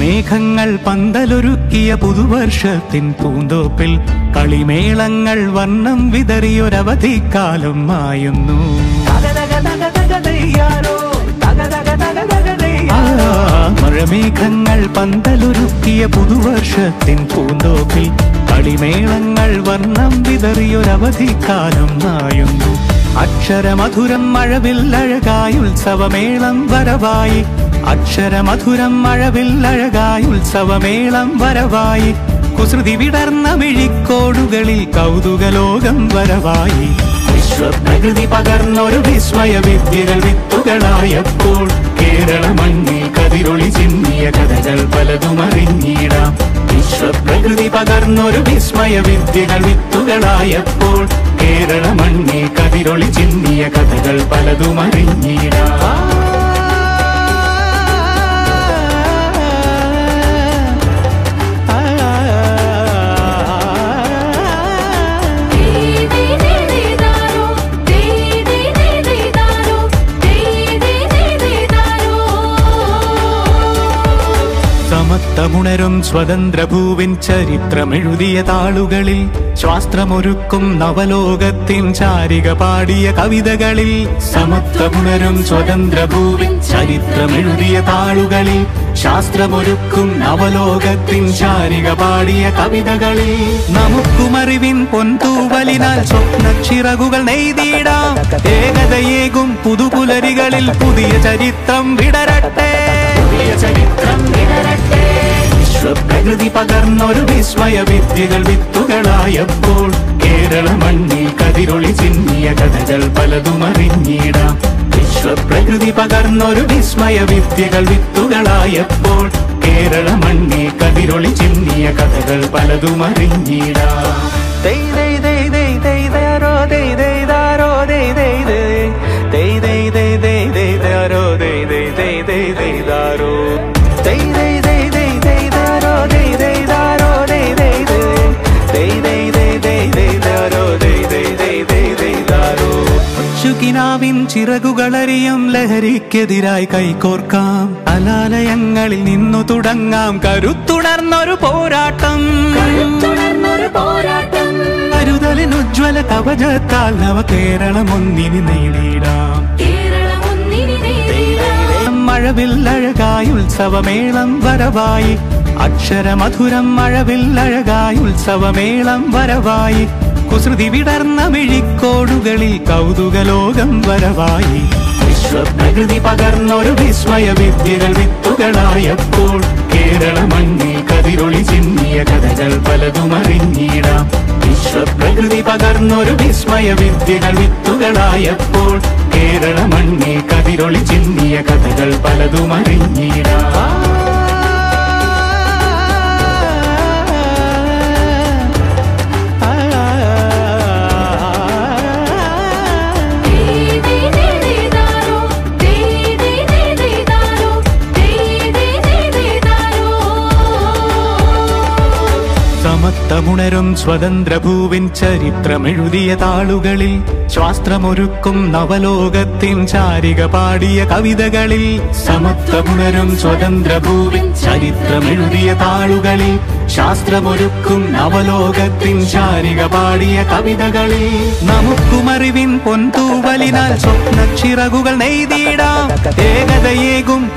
മേഘങ്ങൾ പന്തലൊരുക്കിയ പുതുവർഷത്തിൻ പൂന്തോപ്പിൽ കളിമേളങ്ങൾ വർണ്ണം വിതറിയൊരവധിക്കാലം മായുന്നു. മഴമേഘങ്ങൾ പന്തലൊരുക്കിയ പുതുവർഷത്തിൻ പൂന്തോപ്പിൽ കളിമേളങ്ങൾ വർണ്ണം വിതറിയൊരവധിക്കാലം മായുന്നു. അക്ഷരമധുരം മഴവില്ലഴകായി ഉത്സവമേളം വരവായി. അക്ഷരമധുരം മഴവില്ലഴകായി ഉത്സവമേളം വരവായി. കുസൃതി വിടർന്ന മിഴിക്കോടുകളിൽ കൗതുകലോകം വരവായി. വിശ്വപ്രകൃതി പകർന്നൊരു വിസ്മയ വിദ്യകൾ വിത്തുകളായപ്പോൾ കേരള മണ്ണിൽ കതിരൊളി ചിന്നിയ കഥകൾ പലതും അറിഞ്ഞിടാം. വിശ്വപ്രകൃതി പകർന്നൊരു വിസ്മയ വിദ്യകൾ വിത്തുകളായപ്പോൾ കേരള മണ്ണിൽ കതിരൊളി ചിന്നിയ കഥകൾ പലതും അറിഞ്ഞിടാം. സമത്വമുണരും സ്വതന്ത്രഭൂവിൻ ചരിത്രമെഴുതിയ താളുകളിൽ ശാസ്ത്രമൊരുക്കും നവലോകത്തിൻ ചാരിക പാടിയ കവിതകളിൽ. സമത്വമുണരും സ്വതന്ത്രഭൂവിൻ ചരിത്രമെഴുതിയ താളുകളിൽ ശാസ്ത്രമൊരുക്കും നവലോകത്തിൻ ചാരിക പാടിയ കവിതകളിൽ. നമുക്കുമറിവിൻ പൊൻതൂവലിനാൽ സ്വപ്നച്ചിറകുകൾ നെയ്തിടാം. ഏകതയേകും പുതുപുലരികളിൽ പുതിയ ചരിത്രം വിടരട്ടെ. വിശ്വപ്രകൃതി പകർന്നൊരു വിസ്മയ വിദ്യകൾ വിത്തുകളായപ്പോൾ കേരള മണ്ണിൽ കതിരൊളി ചിന്നിയ കഥകൾ പലതും അറിഞ്ഞിടാം. വിശ്വപ്രകൃതി പകർന്നൊരു വിസ്മയ വിദ്യകൾ വിത്തുകളായപ്പോൾ കേരള മണ്ണിൽ കതിരൊളി ചിന്നിയ കഥകൾ പലതും അറിഞ്ഞിടാം. ിൻ ചിറകുകളറിയും ലഹരിക്കെതിരായി കൈകോർക്കാം. കലാലയങ്ങളിൽ നിന്നു തുടങ്ങാം കരുത്തുണർന്നൊരു പോരാട്ടം. കരുതലിനുജ്വല കവചത്താൽ നവ കേരളം ഒന്നിന് നേടിയിടാം. മഴവില്ലഴകായി ഉത്സവമേളം വരവായി. അക്ഷരമധുരം മഴവില്ലഴകായി ഉത്സവമേളം വരവായി. കുസൃതി വിടർന്ന മിഴിക്കോടുകളിൽ കൗതുകലോകം വരവായി. വിശ്വപ്രകൃതി പകർന്നൊരു വിസ്മയ വിദ്യകൾ വിത്തുകളായപ്പോൾ കേരള മണ്ണിൽ കതിരൊളി ചിന്നിയ കഥകൾ പലതും അറിഞ്ഞിടാം. വിശ്വപ്രകൃതി പകർന്നൊരു വിസ്മയ വിദ്യകൾ വിത്തുകളായപ്പോൾ കേരള മണ്ണിൽ കതിരൊളി ചിന്നിയ കഥകൾ പലതും അറിഞ്ഞിടാം. സമത്വമുണരും സ്വതന്ത്രഭൂവിൻ ചരിത്രമെഴുതിയ താളുകളിൽ ശാസ്ത്രമൊരുക്കും നവലോകത്തിൻ ചാരിക പാടിയ കവിതകളിൽ. സമത്വമുണരും സ്വതന്ത്രഭൂവിൻ ചരിത്രമെഴുതിയ താളുകളിൽ ശാസ്ത്രമൊരുക്കും നവലോകത്തിൻ ചാരിക പാടിയ കവിതകളിൽ. നമുക്കുമറിവിൻ പൊൻതൂവലിനാൽ സ്വപ്നച്ചിറകുകൾ നെയ്തിടാം. ഏകതയേകും